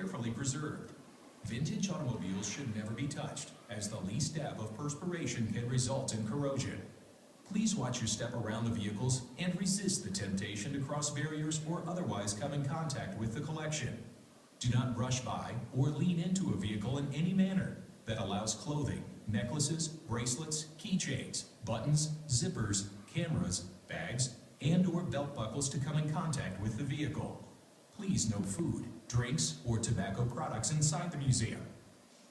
carefully preserved. Vintage automobiles should never be touched, as the least dab of perspiration can result in corrosion. Please watch your step around the vehicles and resist the temptation to cross barriers or otherwise come in contact with the collection. Do not brush by or lean into a vehicle in any manner that allows clothing, necklaces, bracelets, keychains, buttons, zippers, cameras, bags, and/or belt buckles to come in contact with the vehicle. Please no food, drinks, or tobacco products inside the museum.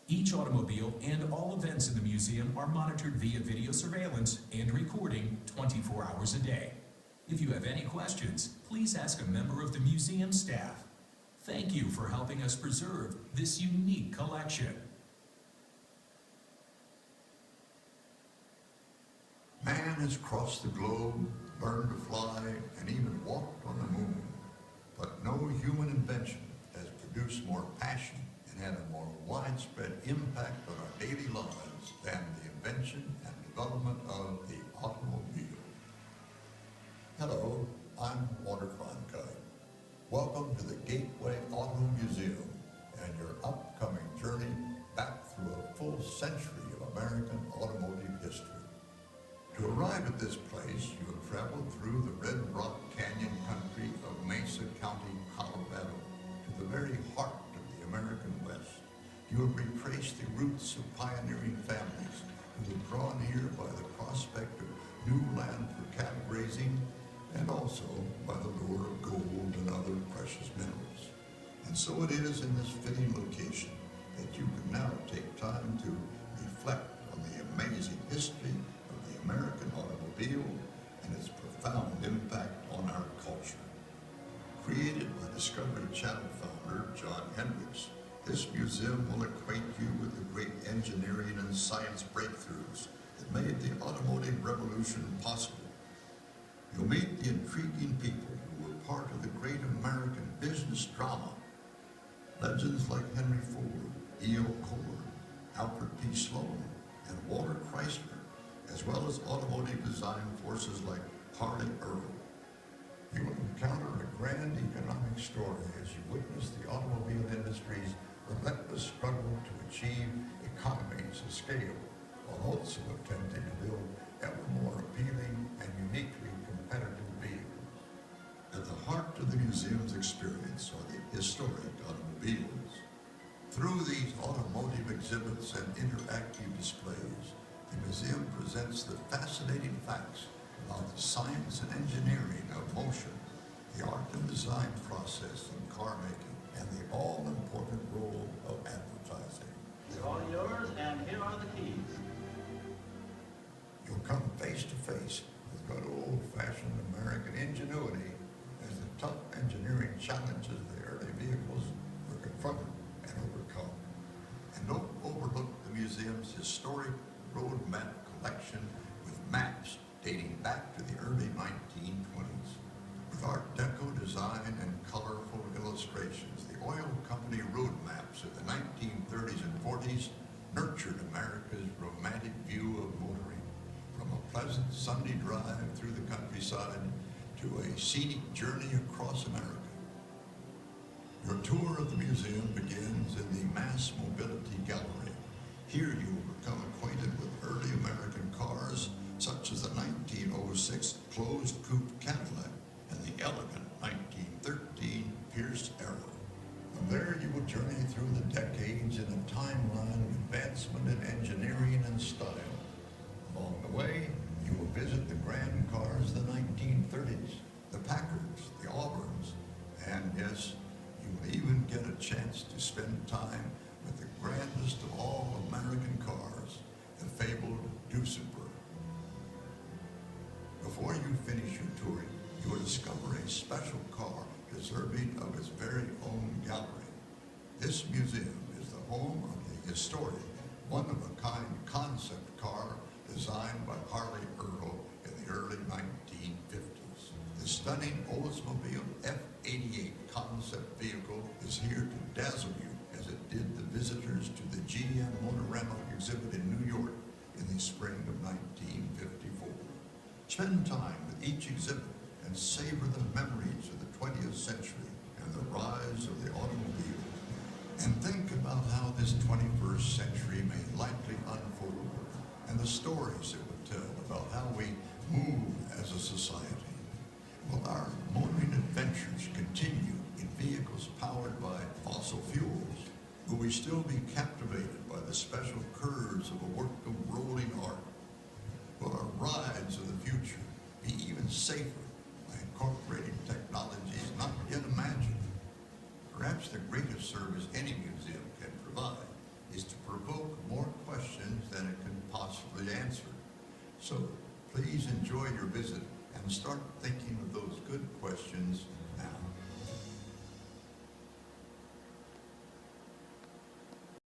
Each automobile and all events in the museum are monitored via video surveillance and recording 24 hours a day. If you have any questions, please ask a member of the museum staff. Thank you for helping us preserve this unique collection. Man has crossed the globe, learned to fly, and even walked on the moon. But no human invention has produced more passion and had a more widespread impact on our daily lives than the invention and development of the automobile. Hello, I'm Walter Cronkite. Welcome to the GateWay Auto Museum and your upcoming journey back through a full century of American automotive history. To arrive at this place, you have traveled through the Red Rock Canyon country of Mesa County, Colorado, to the very heart of the American West. You have retraced the roots of pioneering families who were drawn here by the prospect of new land for cattle grazing and also by the lure of gold and other precious minerals. And so it is in this fitting location that you can now take time to reflect on the amazing history of the American automobile and its profound impact on our culture. Created by Discovery Channel founder John Hendricks, this museum will acquaint you with the great engineering and science breakthroughs that made the automotive revolution possible. You'll meet the intriguing people who were part of the great American business drama. Legends like Henry Ford, E.O. Kohler, Alfred P. Sloan, and Walter Chrysler, as well as automotive design forces like Harley Earl. You will encounter a grand economic story as you witness the automobile industry's relentless struggle to achieve economies of scale, while also attempting to build ever more appealing and uniquely competitive vehicles. At the heart of the museum's experience are the historic automobiles. Through these automotive exhibits and interactive displays, the museum presents the fascinating facts about the science and engineering of motion, the art and design process in car making, and the all-important role of advertising. They're all yours, and here are the keys. You'll come face to face with good old-fashioned American ingenuity as the tough engineering challenges the early vehicles were confronted and overcome. And don't overlook the museum's historic road map collection with maps dating back to the early 1920s. With Art Deco design and colorful illustrations, the oil company road maps of the 1930s and 40s nurtured America's romantic view of motoring, from a pleasant Sunday drive through the countryside to a scenic journey across America. Your tour of the museum begins in the Mass Mobility Gallery. Here you will become acquainted with early American cars, such as the 1906 closed coupe Cadillac and the elegant 1913 Pierce Arrow. From there you will journey through the decades in a timeline of advancement in engineering and style. Along the way, you will visit the grand cars of the 1930s, the Packards, the Auburns, and yes, you will even get a chance to spend time with the grandest of all American cars, the fabled Duesenberg. Before you finish your touring, you will discover a special car deserving of its very own gallery. This museum is the home of the historic, one-of-a-kind concept car designed by Harley Earl in the early 1950s. The stunning Oldsmobile F88 concept vehicle is here to dazzle you as it did the visitors to the GM Motorama exhibit in New York in the spring of 1954. Spend time with each exhibit and savor the memories of the 20th century and the rise of the automobile. and think about how this 21st century may likely unfold and the stories it would tell about how we move as a society. Will our motoring adventures continue in vehicles powered by fossil fuels? Will we still be captivated by the special curves of a work of rolling art? Will our rides of the future be even safer by incorporating technologies not yet imagined? Perhaps the greatest service any museum can provide is to provoke more questions than it can possibly answer. So please enjoy your visit and start thinking of those good questions